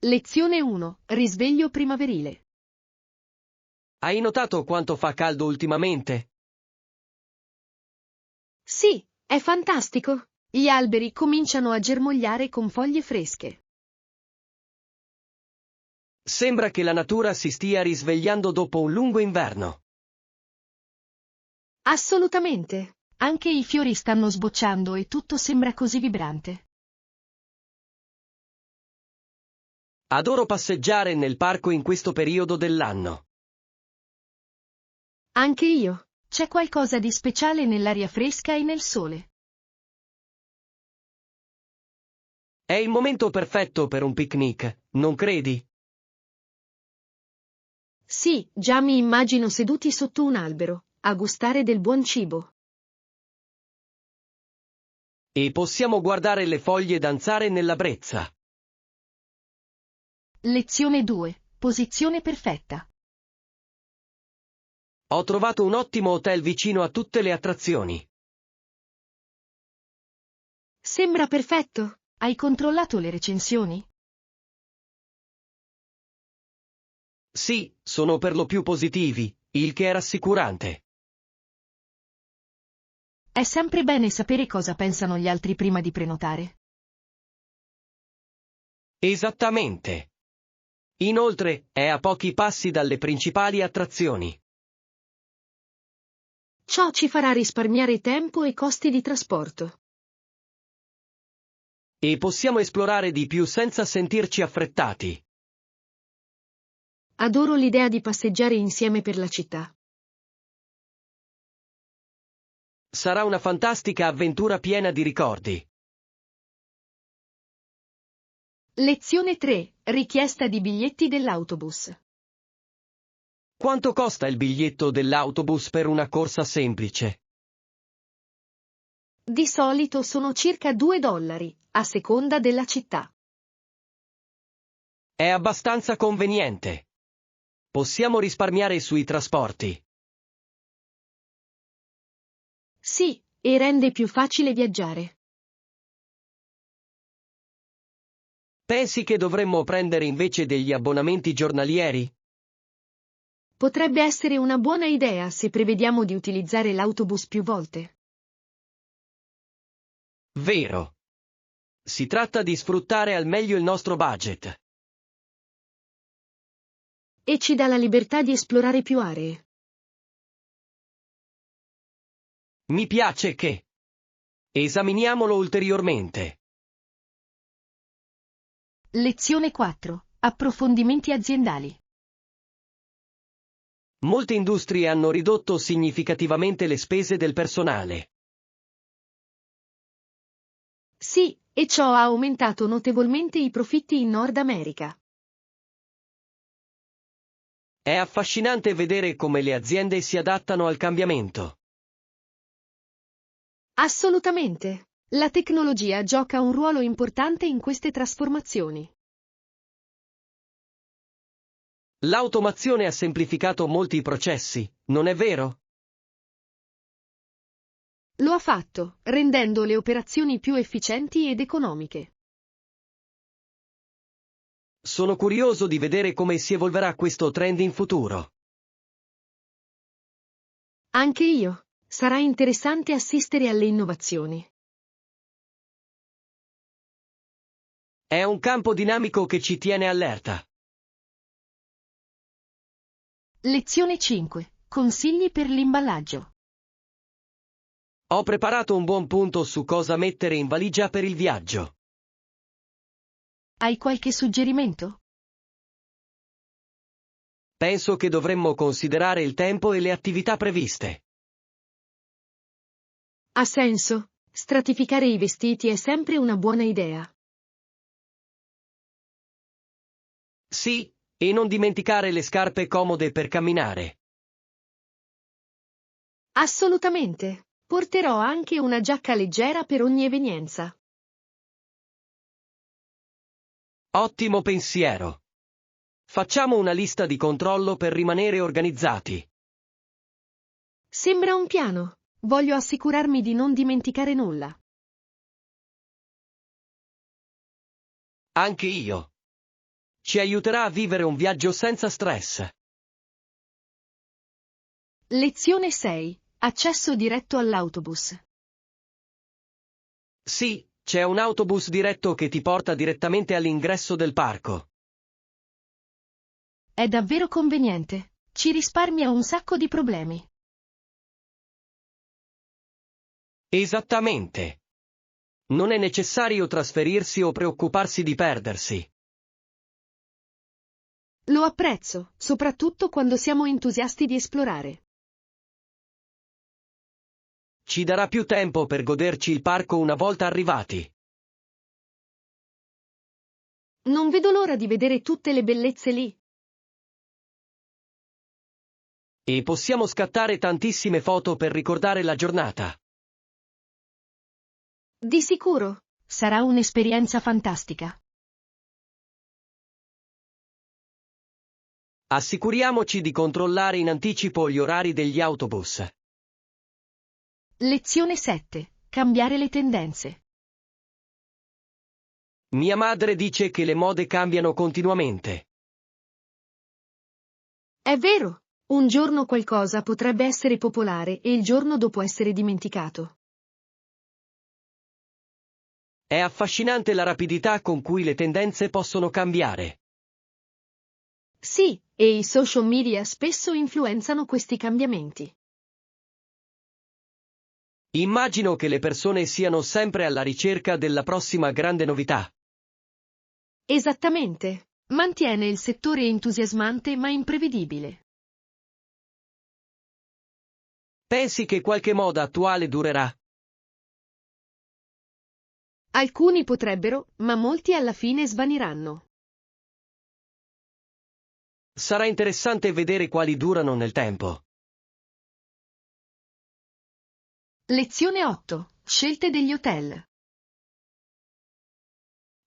Lezione 1. Risveglio primaverile. Hai notato quanto fa caldo ultimamente? Sì, è fantastico. Gli alberi cominciano a germogliare con foglie fresche. Sembra che la natura si stia risvegliando dopo un lungo inverno. Assolutamente. Anche i fiori stanno sbocciando e tutto sembra così vibrante. Adoro passeggiare nel parco in questo periodo dell'anno. Anche io. C'è qualcosa di speciale nell'aria fresca e nel sole. È il momento perfetto per un picnic, non credi? Sì, già mi immagino seduti sotto un albero, a gustare del buon cibo. E possiamo guardare le foglie danzare nella brezza. Lezione 2. Posizione perfetta. Ho trovato un ottimo hotel vicino a tutte le attrazioni. Sembra perfetto. Hai controllato le recensioni? Sì, sono per lo più positivi, il che è rassicurante. È sempre bene sapere cosa pensano gli altri prima di prenotare. Esattamente. Inoltre, è a pochi passi dalle principali attrazioni. Ciò ci farà risparmiare tempo e costi di trasporto. E possiamo esplorare di più senza sentirci affrettati. Adoro l'idea di passeggiare insieme per la città. Sarà una fantastica avventura piena di ricordi. Lezione 3. Richiesta di biglietti dell'autobus. Quanto costa il biglietto dell'autobus per una corsa semplice? Di solito sono circa $2, a seconda della città. È abbastanza conveniente. Possiamo risparmiare sui trasporti. Sì, e rende più facile viaggiare. Pensi che dovremmo prendere invece degli abbonamenti giornalieri? Potrebbe essere una buona idea se prevediamo di utilizzare l'autobus più volte. Vero. Si tratta di sfruttare al meglio il nostro budget. E ci dà la libertà di esplorare più aree. Mi piace che. Esaminiamolo ulteriormente. Lezione 4. Approfondimenti aziendali. Molte industrie hanno ridotto significativamente le spese del personale. Sì, e ciò ha aumentato notevolmente i profitti in Nord America. È affascinante vedere come le aziende si adattano al cambiamento. Assolutamente. La tecnologia gioca un ruolo importante in queste trasformazioni. L'automazione ha semplificato molti processi, non è vero? Lo ha fatto, rendendo le operazioni più efficienti ed economiche. Sono curioso di vedere come si evolverà questo trend in futuro. Anche io. Sarà interessante assistere alle innovazioni. È un campo dinamico che ci tiene allerta. Lezione 5. Consigli per l'imballaggio. Ho preparato un buon punto su cosa mettere in valigia per il viaggio. Hai qualche suggerimento? Penso che dovremmo considerare il tempo e le attività previste. Ha senso. Stratificare i vestiti è sempre una buona idea. Sì, e non dimenticare le scarpe comode per camminare. Assolutamente. Porterò anche una giacca leggera per ogni evenienza. Ottimo pensiero. Facciamo una lista di controllo per rimanere organizzati. Sembra un piano. Voglio assicurarmi di non dimenticare nulla. Anche io. Ci aiuterà a vivere un viaggio senza stress. Lezione 6. Accesso diretto all'autobus. Sì, c'è un autobus diretto che ti porta direttamente all'ingresso del parco. È davvero conveniente. Ci risparmia un sacco di problemi. Esattamente. Non è necessario trasferirsi o preoccuparsi di perdersi. Lo apprezzo, soprattutto quando siamo entusiasti di esplorare. Ci darà più tempo per goderci il parco una volta arrivati. Non vedo l'ora di vedere tutte le bellezze lì. E possiamo scattare tantissime foto per ricordare la giornata. Di sicuro. Sarà un'esperienza fantastica. Assicuriamoci di controllare in anticipo gli orari degli autobus. Lezione 7. Cambiare le tendenze. Mia madre dice che le mode cambiano continuamente. È vero. Un giorno qualcosa potrebbe essere popolare e il giorno dopo essere dimenticato. È affascinante la rapidità con cui le tendenze possono cambiare. Sì, e i social media spesso influenzano questi cambiamenti. Immagino che le persone siano sempre alla ricerca della prossima grande novità. Esattamente. Mantiene il settore entusiasmante ma imprevedibile. Pensi che qualche moda attuale durerà? Alcuni potrebbero, ma molti alla fine svaniranno. Sarà interessante vedere quali durano nel tempo. Lezione 8. Scelte degli hotel.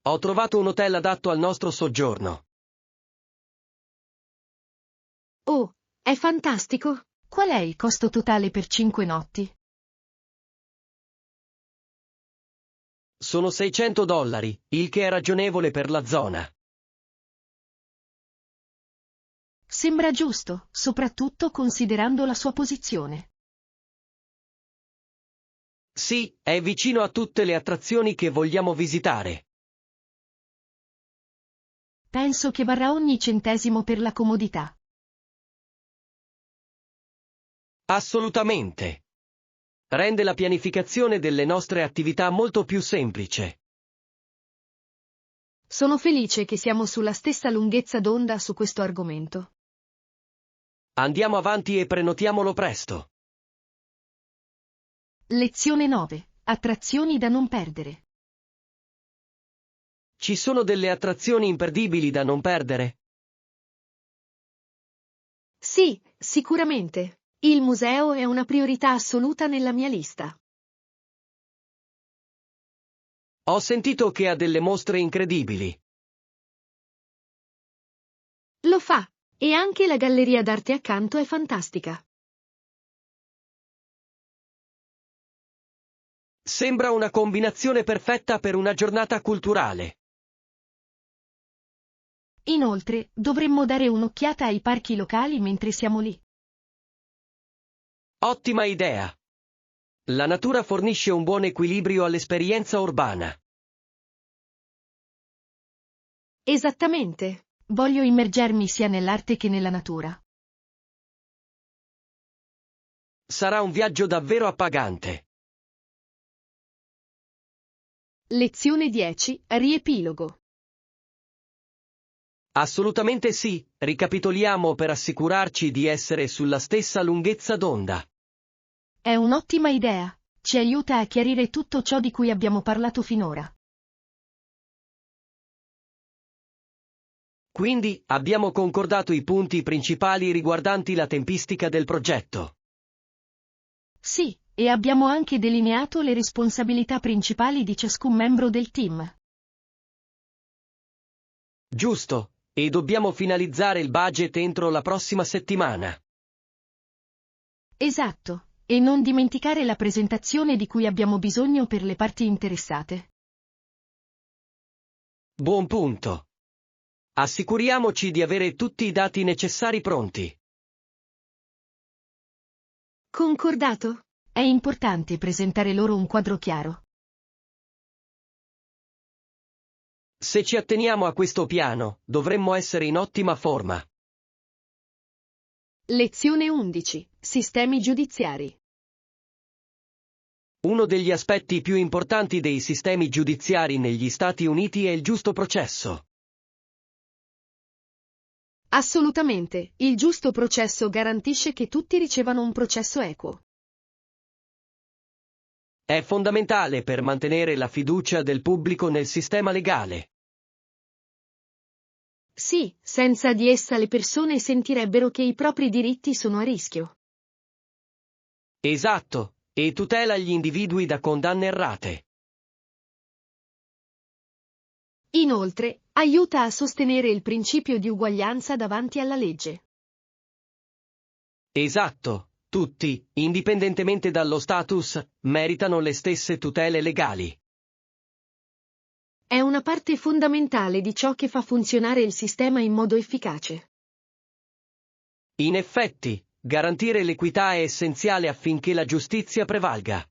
Ho trovato un hotel adatto al nostro soggiorno. Oh, è fantastico! Qual è il costo totale per 5 notti? Sono $600, il che è ragionevole per la zona. Sembra giusto, soprattutto considerando la sua posizione. Sì, è vicino a tutte le attrazioni che vogliamo visitare. Penso che varrà ogni centesimo per la comodità. Assolutamente. Rende la pianificazione delle nostre attività molto più semplice. Sono felice che siamo sulla stessa lunghezza d'onda su questo argomento. Andiamo avanti e prenotiamolo presto. Lezione 9. Attrazioni da non perdere. Ci sono delle attrazioni imperdibili da non perdere? Sì, sicuramente. Il museo è una priorità assoluta nella mia lista. Ho sentito che ha delle mostre incredibili. Lo fa, e anche la galleria d'arte accanto è fantastica. Sembra una combinazione perfetta per una giornata culturale. Inoltre, dovremmo dare un'occhiata ai parchi locali mentre siamo lì. Ottima idea. La natura fornisce un buon equilibrio all'esperienza urbana. Esattamente. Voglio immergermi sia nell'arte che nella natura. Sarà un viaggio davvero appagante. Lezione 10. Riepilogo. Assolutamente sì, ricapitoliamo per assicurarci di essere sulla stessa lunghezza d'onda. È un'ottima idea. Ci aiuta a chiarire tutto ciò di cui abbiamo parlato finora. Quindi, abbiamo concordato i punti principali riguardanti la tempistica del progetto. Sì, e abbiamo anche delineato le responsabilità principali di ciascun membro del team. Giusto, e dobbiamo finalizzare il budget entro la prossima settimana. Esatto, e non dimenticare la presentazione di cui abbiamo bisogno per le parti interessate. Buon punto. Assicuriamoci di avere tutti i dati necessari pronti. Concordato? È importante presentare loro un quadro chiaro. Se ci atteniamo a questo piano, dovremmo essere in ottima forma. Lezione 11. Sistemi giudiziari. Uno degli aspetti più importanti dei sistemi giudiziari negli Stati Uniti è il giusto processo. Assolutamente, il giusto processo garantisce che tutti ricevano un processo equo. È fondamentale per mantenere la fiducia del pubblico nel sistema legale. Sì, senza di essa le persone sentirebbero che i propri diritti sono a rischio. Esatto, e tutela gli individui da condanne errate. Inoltre, aiuta a sostenere il principio di uguaglianza davanti alla legge. Esatto, tutti, indipendentemente dallo status, meritano le stesse tutele legali. È una parte fondamentale di ciò che fa funzionare il sistema in modo efficace. In effetti, garantire l'equità è essenziale affinché la giustizia prevalga.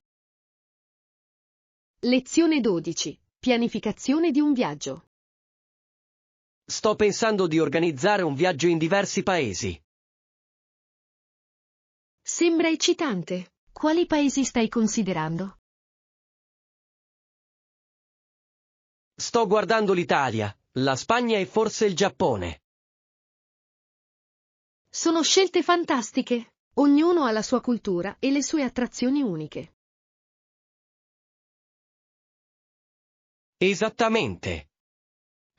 Lezione 12. Pianificazione di un viaggio. Sto pensando di organizzare un viaggio in diversi paesi. Sembra eccitante. Quali paesi stai considerando? Sto guardando l'Italia, la Spagna e forse il Giappone. Sono scelte fantastiche. Ognuno ha la sua cultura e le sue attrazioni uniche. Esattamente.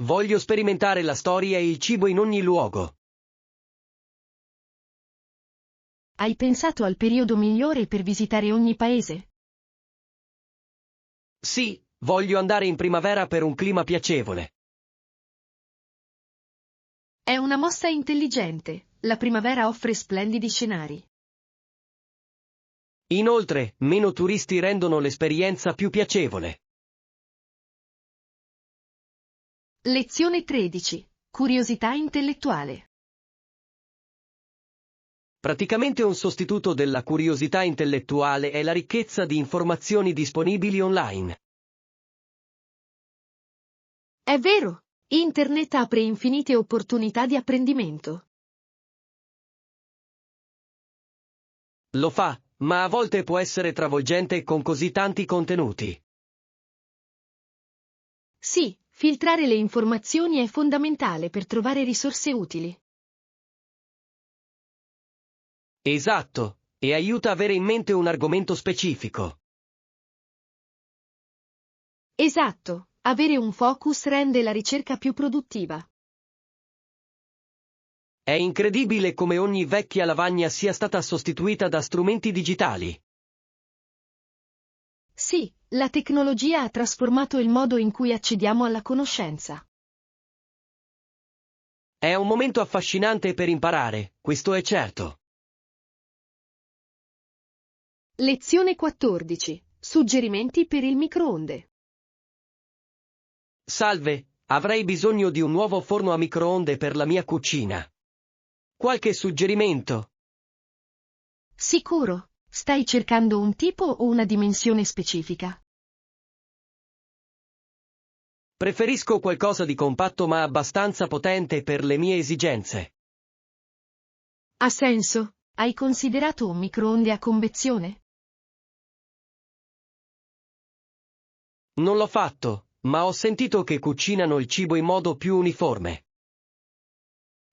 Voglio sperimentare la storia e il cibo in ogni luogo. Hai pensato al periodo migliore per visitare ogni paese? Sì, voglio andare in primavera per un clima piacevole. È una mossa intelligente. La primavera offre splendidi scenari. Inoltre, meno turisti rendono l'esperienza più piacevole. Lezione 13. Curiosità intellettuale. Praticamente un sostituto della curiosità intellettuale è la ricchezza di informazioni disponibili online. È vero, Internet apre infinite opportunità di apprendimento. Lo fa, ma a volte può essere travolgente con così tanti contenuti. Sì, filtrare le informazioni è fondamentale per trovare risorse utili. Esatto, e aiuta a avere in mente un argomento specifico. Esatto, avere un focus rende la ricerca più produttiva. È incredibile come ogni vecchia lavagna sia stata sostituita da strumenti digitali. Sì, la tecnologia ha trasformato il modo in cui accediamo alla conoscenza. È un momento affascinante per imparare, questo è certo. Lezione 14. Suggerimenti per il microonde. Salve, avrei bisogno di un nuovo forno a microonde per la mia cucina. Qualche suggerimento? Sicuro. Stai cercando un tipo o una dimensione specifica? Preferisco qualcosa di compatto ma abbastanza potente per le mie esigenze. Ha senso. Hai considerato un microonde a convezione? Non l'ho fatto, ma ho sentito che cucinano il cibo in modo più uniforme.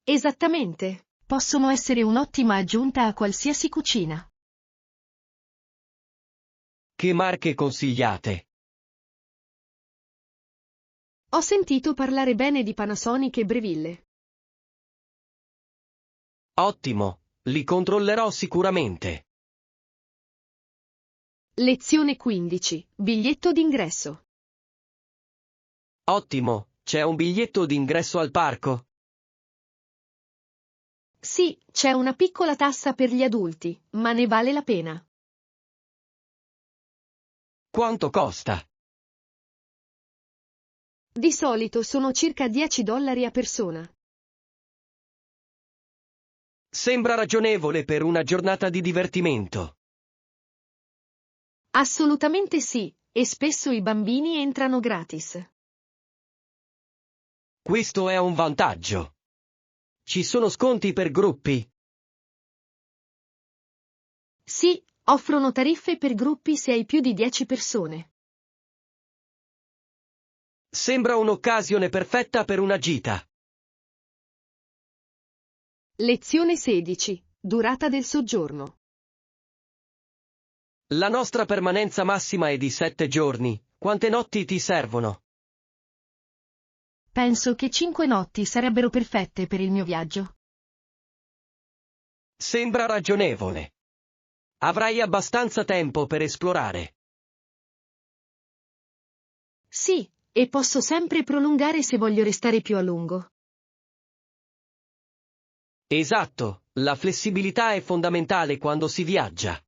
Esattamente. Possono essere un'ottima aggiunta a qualsiasi cucina. Che marche consigliate? Ho sentito parlare bene di Panasonic e Breville. Ottimo, li controllerò sicuramente. Lezione 15. Biglietto d'ingresso. Ottimo, c'è un biglietto d'ingresso al parco? Sì, c'è una piccola tassa per gli adulti, ma ne vale la pena. Quanto costa? Di solito sono circa $10 a persona. Sembra ragionevole per una giornata di divertimento. Assolutamente sì, e spesso i bambini entrano gratis. Questo è un vantaggio. Ci sono sconti per gruppi? Sì, offrono tariffe per gruppi se hai più di 10 persone. Sembra un'occasione perfetta per una gita. Lezione 16. Durata del soggiorno. La nostra permanenza massima è di 7 giorni. Quante notti ti servono? Penso che 5 notti sarebbero perfette per il mio viaggio. Sembra ragionevole. Avrai abbastanza tempo per esplorare. Sì, e posso sempre prolungare se voglio restare più a lungo. Esatto, la flessibilità è fondamentale quando si viaggia.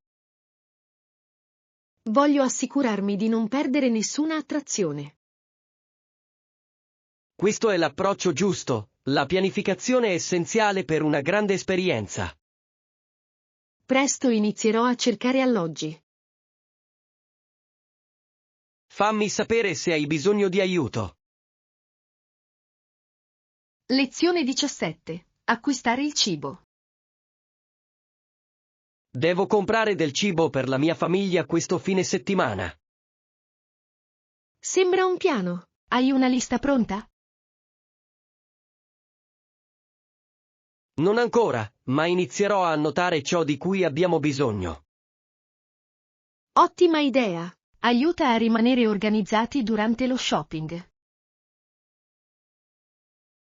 Voglio assicurarmi di non perdere nessuna attrazione. Questo è l'approccio giusto, la pianificazione è essenziale per una grande esperienza. Presto inizierò a cercare alloggi. Fammi sapere se hai bisogno di aiuto. Lezione 17. Acquistare il cibo. Devo comprare del cibo per la mia famiglia questo fine settimana. Sembra un piano. Hai una lista pronta? Non ancora, ma inizierò a annotare ciò di cui abbiamo bisogno. Ottima idea. Aiuta a rimanere organizzati durante lo shopping.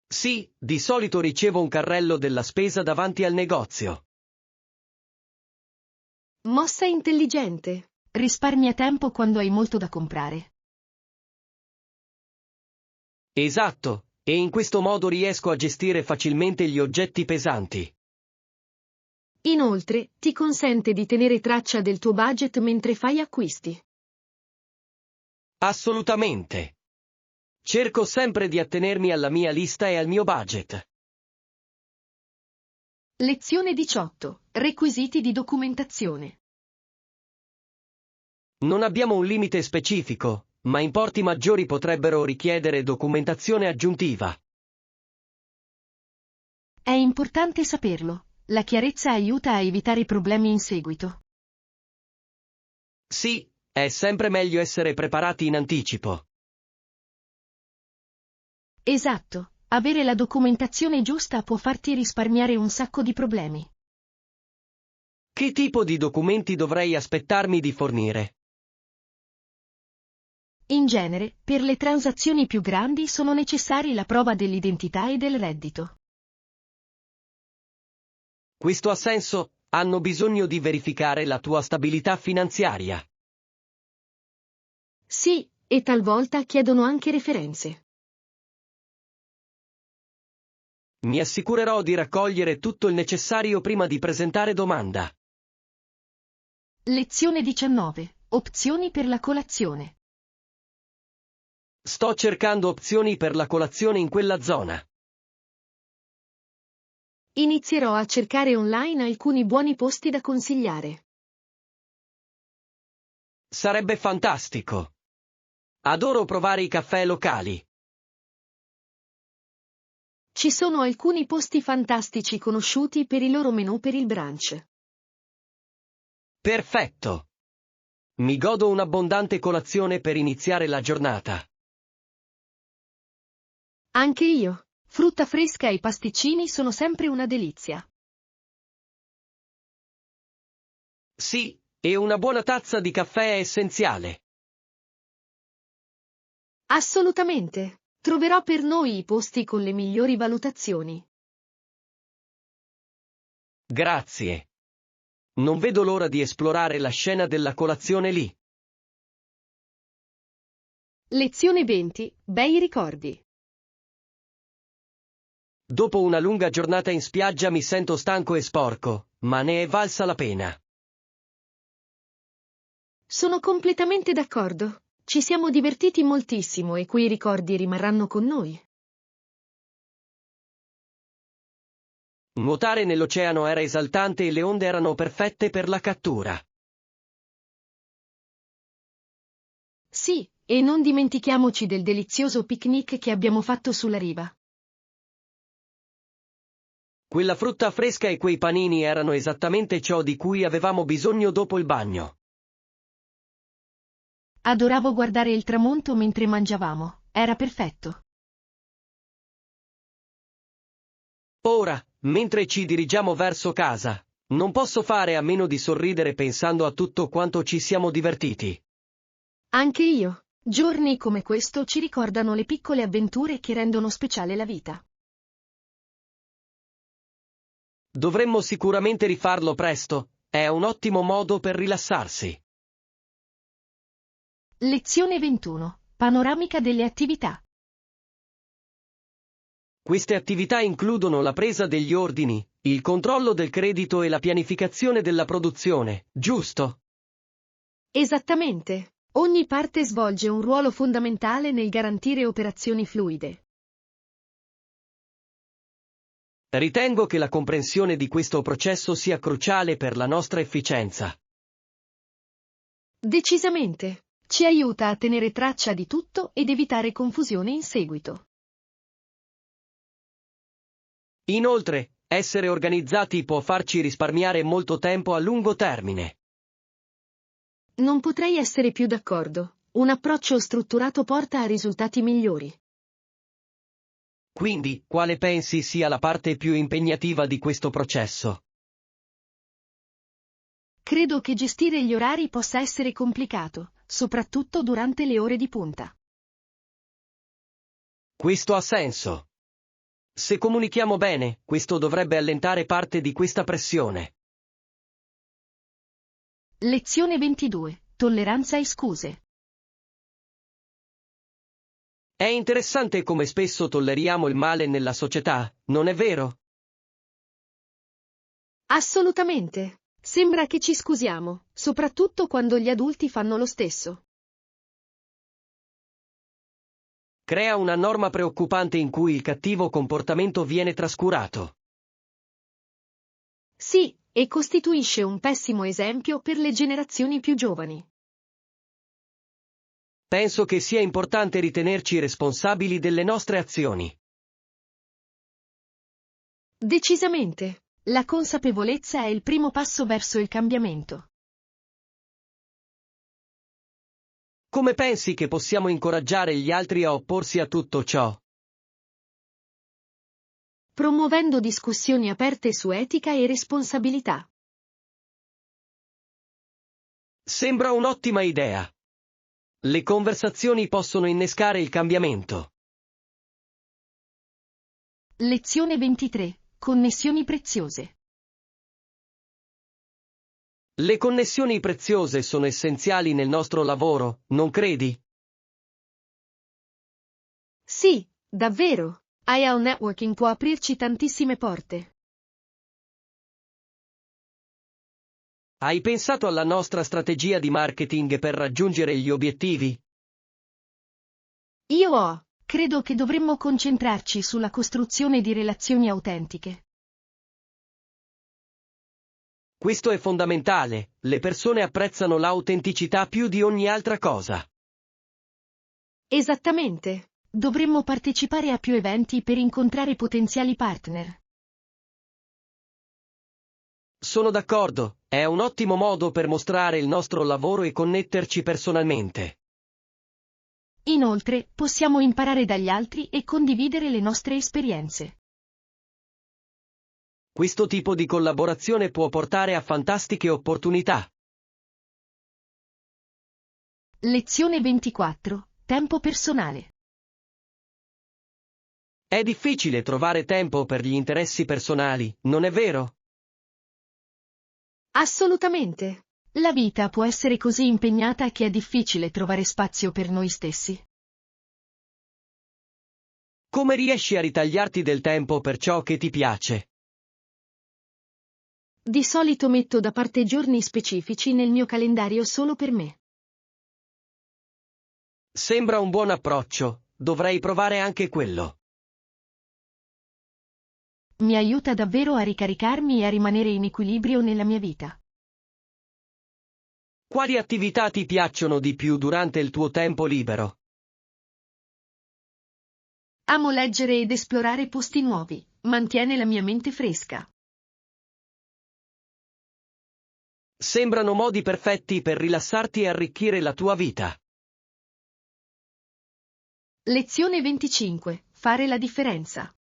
Sì, di solito ricevo un carrello della spesa davanti al negozio. Mossa intelligente. Risparmia tempo quando hai molto da comprare. Esatto, e in questo modo riesco a gestire facilmente gli oggetti pesanti. Inoltre, ti consente di tenere traccia del tuo budget mentre fai acquisti. Assolutamente. Cerco sempre di attenermi alla mia lista e al mio budget. Lezione 18. Requisiti di documentazione. Non abbiamo un limite specifico, ma importi maggiori potrebbero richiedere documentazione aggiuntiva. È importante saperlo. La chiarezza aiuta a evitare problemi in seguito. Sì, è sempre meglio essere preparati in anticipo. Esatto. Avere la documentazione giusta può farti risparmiare un sacco di problemi. Che tipo di documenti dovrei aspettarmi di fornire? In genere, per le transazioni più grandi sono necessari la prova dell'identità e del reddito. Questo ha senso, hanno bisogno di verificare la tua stabilità finanziaria. Sì, e talvolta chiedono anche referenze. Mi assicurerò di raccogliere tutto il necessario prima di presentare domanda. Lezione 19. Opzioni per la colazione. Sto cercando opzioni per la colazione in quella zona. Inizierò a cercare online alcuni buoni posti da consigliare. Sarebbe fantastico. Adoro provare i caffè locali. Ci sono alcuni posti fantastici conosciuti per i loro menù per il brunch. Perfetto. Mi godo un'abbondante colazione per iniziare la giornata. Anche io. Frutta fresca e pasticcini sono sempre una delizia. Sì, e una buona tazza di caffè è essenziale. Assolutamente. Troverò per noi i posti con le migliori valutazioni. Grazie. Non vedo l'ora di esplorare la scena della colazione lì. Lezione 20. Bei ricordi. Dopo una lunga giornata in spiaggia mi sento stanco e sporco, ma ne è valsa la pena. Sono completamente d'accordo. Ci siamo divertiti moltissimo e quei ricordi rimarranno con noi. Nuotare nell'oceano era esaltante e le onde erano perfette per la cattura. Sì, e non dimentichiamoci del delizioso picnic che abbiamo fatto sulla riva. Quella frutta fresca e quei panini erano esattamente ciò di cui avevamo bisogno dopo il bagno. Adoravo guardare il tramonto mentre mangiavamo, era perfetto. Ora, mentre ci dirigiamo verso casa, non posso fare a meno di sorridere pensando a tutto quanto ci siamo divertiti. Anche io. Giorni come questo ci ricordano le piccole avventure che rendono speciale la vita. Dovremmo sicuramente rifarlo presto, è un ottimo modo per rilassarsi. Lezione 21. Panoramica delle attività. Queste attività includono la presa degli ordini, il controllo del credito e la pianificazione della produzione, giusto? Esattamente. Ogni parte svolge un ruolo fondamentale nel garantire operazioni fluide. Ritengo che la comprensione di questo processo sia cruciale per la nostra efficienza. Decisamente. Ci aiuta a tenere traccia di tutto ed evitare confusione in seguito. Inoltre, essere organizzati può farci risparmiare molto tempo a lungo termine. Non potrei essere più d'accordo. Un approccio strutturato porta a risultati migliori. Quindi, quale pensi sia la parte più impegnativa di questo processo? Credo che gestire gli orari possa essere complicato, soprattutto durante le ore di punta. Questo ha senso. Se comunichiamo bene, questo dovrebbe allentare parte di questa pressione. Lezione 22. Tolleranza e scuse. È interessante come spesso tolleriamo il male nella società, non è vero? Assolutamente. Sembra che ci scusiamo, soprattutto quando gli adulti fanno lo stesso. Crea una norma preoccupante in cui il cattivo comportamento viene trascurato. Sì, e costituisce un pessimo esempio per le generazioni più giovani. Penso che sia importante ritenerci responsabili delle nostre azioni. Decisamente. La consapevolezza è il primo passo verso il cambiamento. Come pensi che possiamo incoraggiare gli altri a opporsi a tutto ciò? Promuovendo discussioni aperte su etica e responsabilità. Sembra un'ottima idea. Le conversazioni possono innescare il cambiamento. Lezione 23. Connessioni preziose. Le connessioni preziose sono essenziali nel nostro lavoro, non credi? Sì, davvero. IL Networking può aprirci tantissime porte. Hai pensato alla nostra strategia di marketing per raggiungere gli obiettivi? Credo che dovremmo concentrarci sulla costruzione di relazioni autentiche. Questo è fondamentale, le persone apprezzano l'autenticità più di ogni altra cosa. Esattamente. Dovremmo partecipare a più eventi per incontrare potenziali partner. Sono d'accordo, è un ottimo modo per mostrare il nostro lavoro e connetterci personalmente. Inoltre, possiamo imparare dagli altri e condividere le nostre esperienze. Questo tipo di collaborazione può portare a fantastiche opportunità. Lezione 24. Tempo personale. È difficile trovare tempo per gli interessi personali, non è vero? Assolutamente. La vita può essere così impegnata che è difficile trovare spazio per noi stessi. Come riesci a ritagliarti del tempo per ciò che ti piace? Di solito metto da parte giorni specifici nel mio calendario solo per me. Sembra un buon approccio, dovrei provare anche quello. Mi aiuta davvero a ricaricarmi e a rimanere in equilibrio nella mia vita. Quali attività ti piacciono di più durante il tuo tempo libero? Amo leggere ed esplorare posti nuovi, mantiene la mia mente fresca. Sembrano modi perfetti per rilassarti e arricchire la tua vita. Lezione 25. Fare la differenza.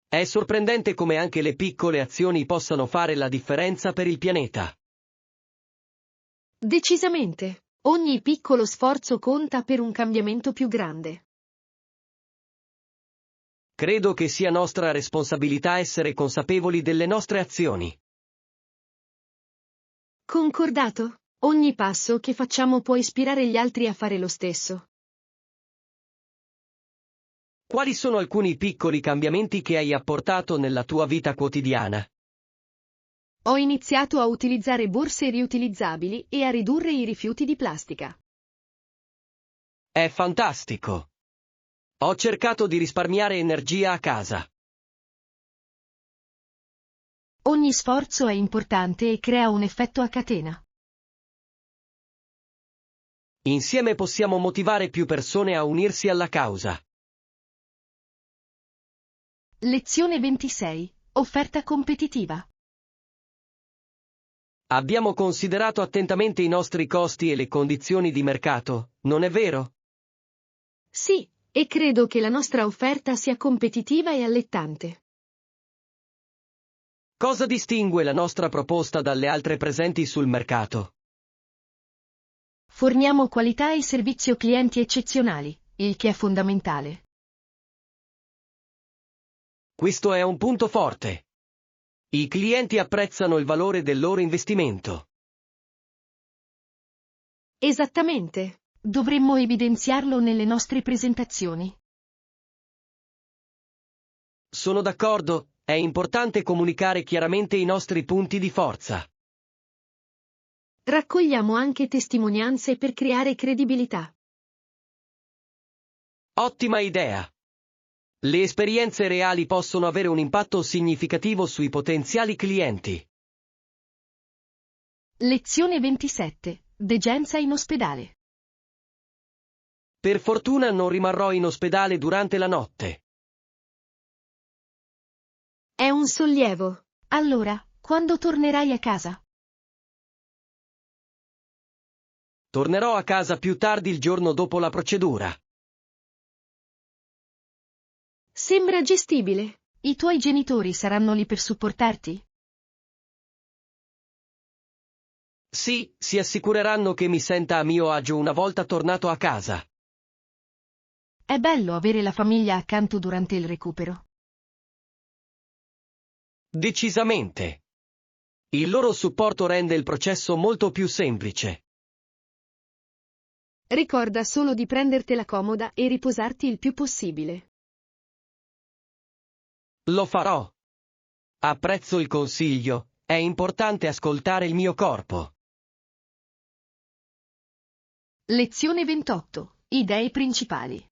È sorprendente come anche le piccole azioni possano fare la differenza per il pianeta. Decisamente. Ogni piccolo sforzo conta per un cambiamento più grande. Credo che sia nostra responsabilità essere consapevoli delle nostre azioni. Concordato? Ogni passo che facciamo può ispirare gli altri a fare lo stesso. Quali sono alcuni piccoli cambiamenti che hai apportato nella tua vita quotidiana? Ho iniziato a utilizzare borse riutilizzabili e a ridurre i rifiuti di plastica. È fantastico! Ho cercato di risparmiare energia a casa. Ogni sforzo è importante e crea un effetto a catena. Insieme possiamo motivare più persone a unirsi alla causa. Lezione 26. Offerta competitiva. Abbiamo considerato attentamente i nostri costi e le condizioni di mercato, non è vero? Sì, e credo che la nostra offerta sia competitiva e allettante. Cosa distingue la nostra proposta dalle altre presenti sul mercato? Forniamo qualità e servizio clienti eccezionali, il che è fondamentale. Questo è un punto forte. I clienti apprezzano il valore del loro investimento. Esattamente. Dovremmo evidenziarlo nelle nostre presentazioni. Sono d'accordo, è importante comunicare chiaramente i nostri punti di forza. Raccogliamo anche testimonianze per creare credibilità. Ottima idea! Le esperienze reali possono avere un impatto significativo sui potenziali clienti. Lezione 27. Degenza in ospedale. Per fortuna non rimarrò in ospedale durante la notte. È un sollievo. Allora, quando tornerai a casa? Tornerò a casa più tardi il giorno dopo la procedura. Sembra gestibile. I tuoi genitori saranno lì per supportarti? Sì, si assicureranno che mi senta a mio agio una volta tornato a casa. È bello avere la famiglia accanto durante il recupero. Decisamente. Il loro supporto rende il processo molto più semplice. Ricorda solo di prendertela comoda e riposarti il più possibile. Lo farò. Apprezzo il consiglio, è importante ascoltare il mio corpo. Lezione 28. Idee principali.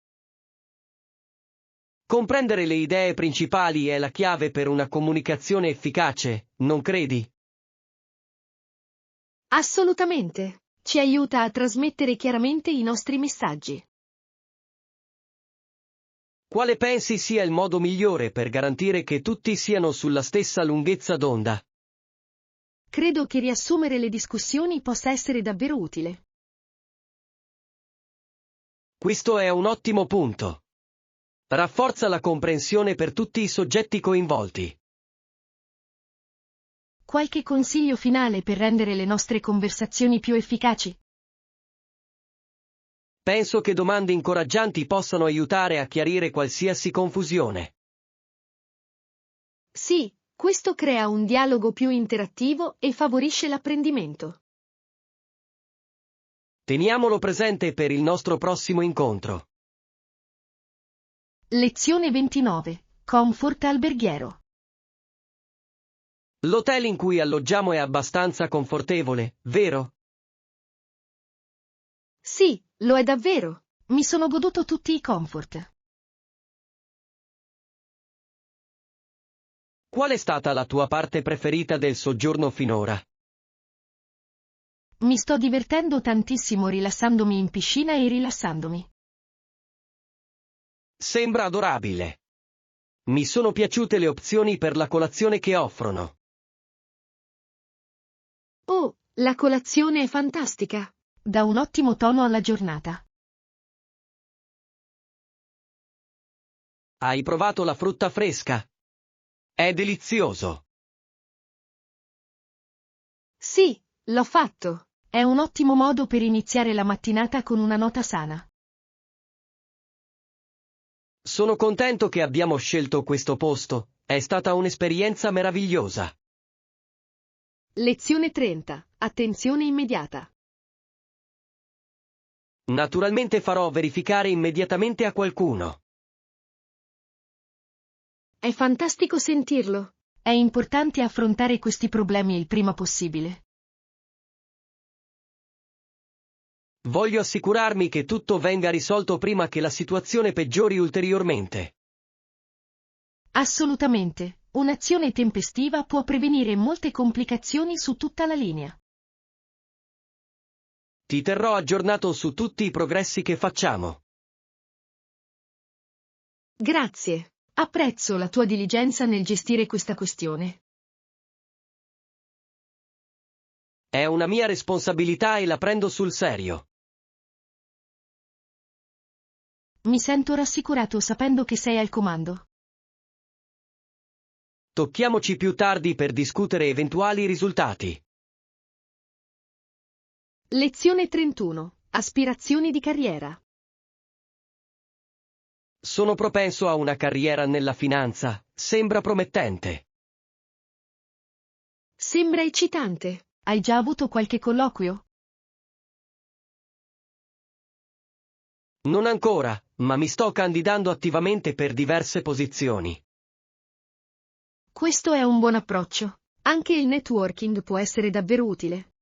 Comprendere le idee principali è la chiave per una comunicazione efficace, non credi? Assolutamente. Ci aiuta a trasmettere chiaramente i nostri messaggi. Quale pensi sia il modo migliore per garantire che tutti siano sulla stessa lunghezza d'onda? Credo che riassumere le discussioni possa essere davvero utile. Questo è un ottimo punto. Rafforza la comprensione per tutti i soggetti coinvolti. Qualche consiglio finale per rendere le nostre conversazioni più efficaci? Penso che domande incoraggianti possano aiutare a chiarire qualsiasi confusione. Sì, questo crea un dialogo più interattivo e favorisce l'apprendimento. Teniamolo presente per il nostro prossimo incontro. Lezione 29. Comfort alberghiero. L'hotel in cui alloggiamo è abbastanza confortevole, vero? Sì, lo è davvero. Mi sono goduto tutti i comfort. Qual è stata la tua parte preferita del soggiorno finora? Mi sto divertendo tantissimo rilassandomi in piscina e rilassandomi. Sembra adorabile. Mi sono piaciute le opzioni per la colazione che offrono. Oh, la colazione è fantastica. Dà un ottimo tono alla giornata. Hai provato la frutta fresca? È delizioso. Sì, l'ho fatto. È un ottimo modo per iniziare la mattinata con una nota sana. Sono contento che abbiamo scelto questo posto, è stata un'esperienza meravigliosa. Lezione 30. Attenzione immediata. Naturalmente farò verificare immediatamente a qualcuno. È fantastico sentirlo. È importante affrontare questi problemi il prima possibile. Voglio assicurarmi che tutto venga risolto prima che la situazione peggiori ulteriormente. Assolutamente. Un'azione tempestiva può prevenire molte complicazioni su tutta la linea. Ti terrò aggiornato su tutti i progressi che facciamo. Grazie. Apprezzo la tua diligenza nel gestire questa questione. È una mia responsabilità e la prendo sul serio. Mi sento rassicurato sapendo che sei al comando. Tocchiamoci più tardi per discutere eventuali risultati. Lezione 31. Aspirazioni di carriera. Sono propenso a una carriera nella finanza, sembra promettente. Sembra eccitante. Hai già avuto qualche colloquio? Non ancora, ma mi sto candidando attivamente per diverse posizioni. Questo è un buon approccio. Anche il networking può essere davvero utile.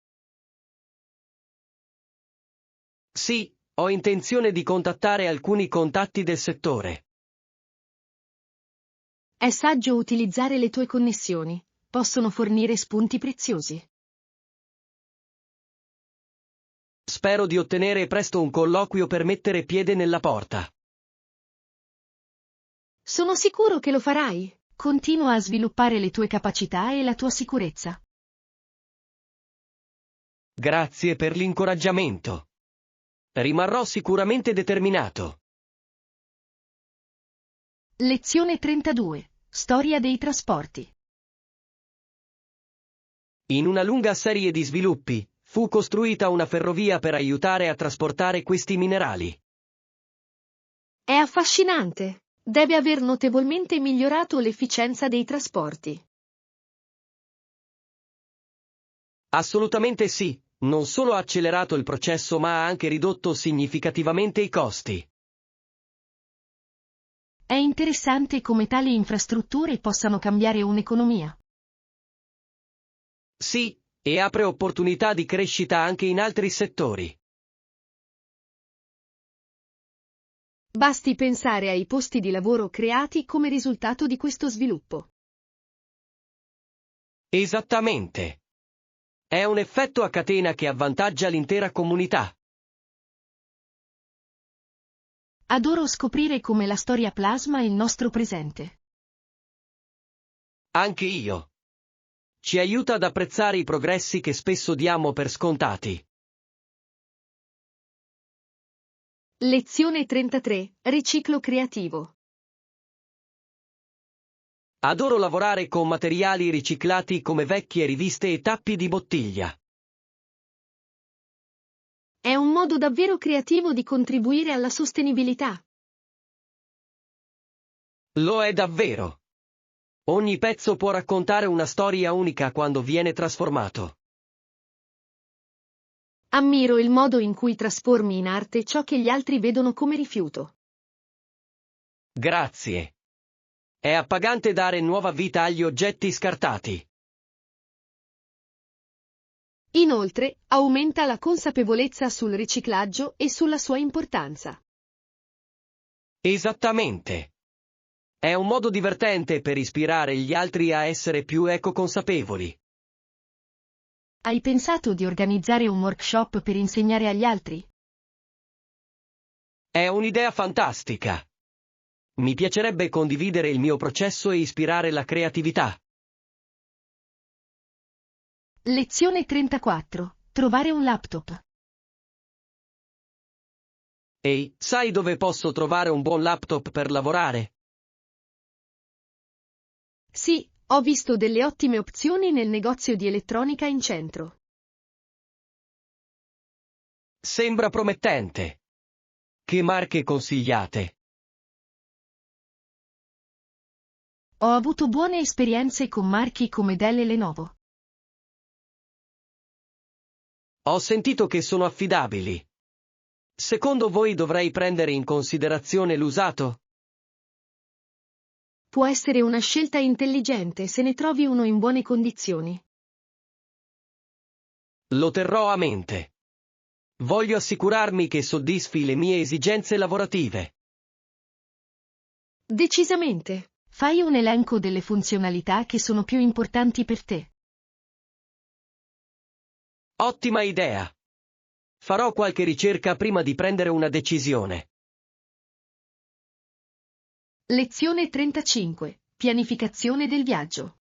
Sì, ho intenzione di contattare alcuni contatti del settore. È saggio utilizzare le tue connessioni. Possono fornire spunti preziosi. Spero di ottenere presto un colloquio per mettere piede nella porta. Sono sicuro che lo farai. Continua a sviluppare le tue capacità e la tua sicurezza. Grazie per l'incoraggiamento. Rimarrò sicuramente determinato. Lezione 32. Storia dei trasporti. In una lunga serie di sviluppi, fu costruita una ferrovia per aiutare a trasportare questi minerali. È affascinante. Deve aver notevolmente migliorato l'efficienza dei trasporti. Assolutamente sì, non solo ha accelerato il processo ma ha anche ridotto significativamente i costi. È interessante come tali infrastrutture possano cambiare un'economia. Sì, e apre opportunità di crescita anche in altri settori. Basti pensare ai posti di lavoro creati come risultato di questo sviluppo. Esattamente. È un effetto a catena che avvantaggia l'intera comunità. Adoro scoprire come la storia plasma il nostro presente. Anche io. Ci aiuta ad apprezzare i progressi che spesso diamo per scontati. Lezione 33. Riciclo creativo. Adoro lavorare con materiali riciclati come vecchie riviste e tappi di bottiglia. È un modo davvero creativo di contribuire alla sostenibilità. Lo è davvero. Ogni pezzo può raccontare una storia unica quando viene trasformato. Ammiro il modo in cui trasformi in arte ciò che gli altri vedono come rifiuto. Grazie. È appagante dare nuova vita agli oggetti scartati. Inoltre, aumenta la consapevolezza sul riciclaggio e sulla sua importanza. Esattamente. È un modo divertente per ispirare gli altri a essere più ecoconsapevoli. Hai pensato di organizzare un workshop per insegnare agli altri? È un'idea fantastica. Mi piacerebbe condividere il mio processo e ispirare la creatività. Lezione 34. Trovare un laptop. Ehi, sai dove posso trovare un buon laptop per lavorare? Sì, ho visto delle ottime opzioni nel negozio di elettronica in centro. Sembra promettente. Che marche consigliate? Ho avuto buone esperienze con marchi come Dell e Lenovo. Ho sentito che sono affidabili. Secondo voi dovrei prendere in considerazione l'usato? Può essere una scelta intelligente se ne trovi uno in buone condizioni. Lo terrò a mente. Voglio assicurarmi che soddisfi le mie esigenze lavorative. Decisamente. Fai un elenco delle funzionalità che sono più importanti per te. Ottima idea. Farò qualche ricerca prima di prendere una decisione. Lezione 35. Pianificazione del viaggio.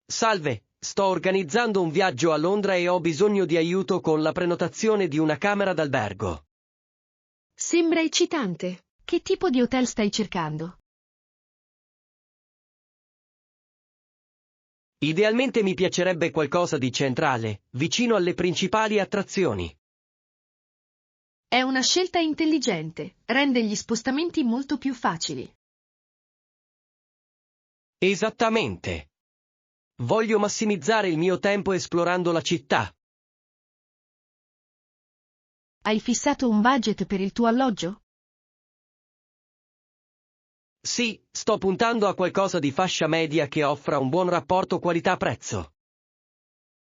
Salve, sto organizzando un viaggio a Londra e ho bisogno di aiuto con la prenotazione di una camera d'albergo. Sembra eccitante. Che tipo di hotel stai cercando? Idealmente mi piacerebbe qualcosa di centrale, vicino alle principali attrazioni. È una scelta intelligente, rende gli spostamenti molto più facili. Esattamente. Voglio massimizzare il mio tempo esplorando la città. Hai fissato un budget per il tuo alloggio? Sì, sto puntando a qualcosa di fascia media che offra un buon rapporto qualità-prezzo.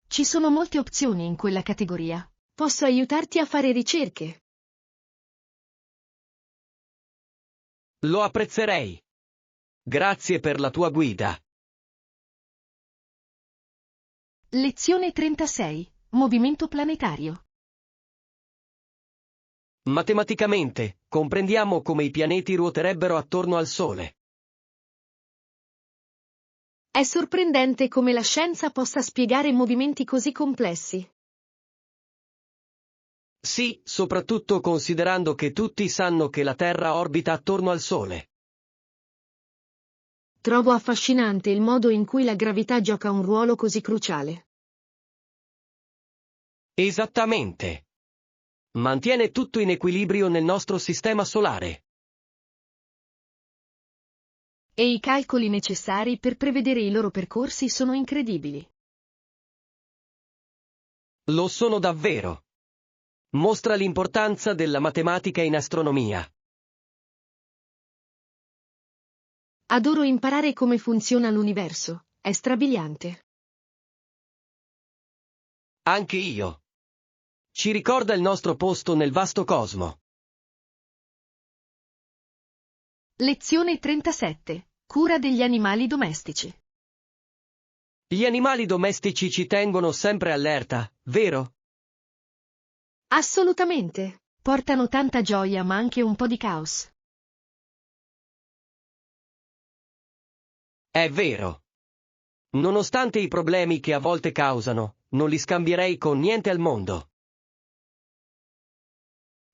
Ci sono molte opzioni in quella categoria. Posso aiutarti a fare ricerche. Lo apprezzerei. Grazie per la tua guida. Lezione 36. Movimento planetario. Matematicamente, comprendiamo come i pianeti ruoterebbero attorno al Sole. È sorprendente come la scienza possa spiegare movimenti così complessi. Sì, soprattutto considerando che tutti sanno che la Terra orbita attorno al Sole. Trovo affascinante il modo in cui la gravità gioca un ruolo così cruciale. Esattamente. Mantiene tutto in equilibrio nel nostro sistema solare. E i calcoli necessari per prevedere i loro percorsi sono incredibili. Lo sono davvero. Mostra l'importanza della matematica in astronomia. Adoro imparare come funziona l'universo, è strabiliante. Anche io. Ci ricorda il nostro posto nel vasto cosmo. Lezione 37. Cura degli animali domestici. Gli animali domestici ci tengono sempre allerta, vero? Assolutamente. Portano tanta gioia ma anche un po' di caos. È vero. Nonostante i problemi che a volte causano, non li scambierei con niente al mondo.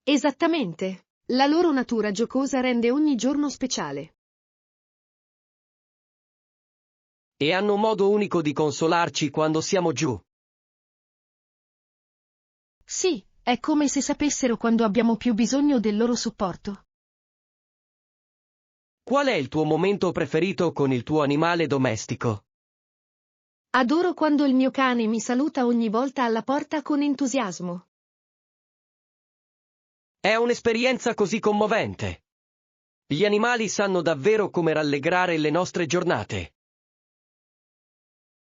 Esattamente. La loro natura giocosa rende ogni giorno speciale. E hanno un modo unico di consolarci quando siamo giù. Sì, è come se sapessero quando abbiamo più bisogno del loro supporto. Qual è il tuo momento preferito con il tuo animale domestico? Adoro quando il mio cane mi saluta ogni volta alla porta con entusiasmo. È un'esperienza così commovente. Gli animali sanno davvero come rallegrare le nostre giornate.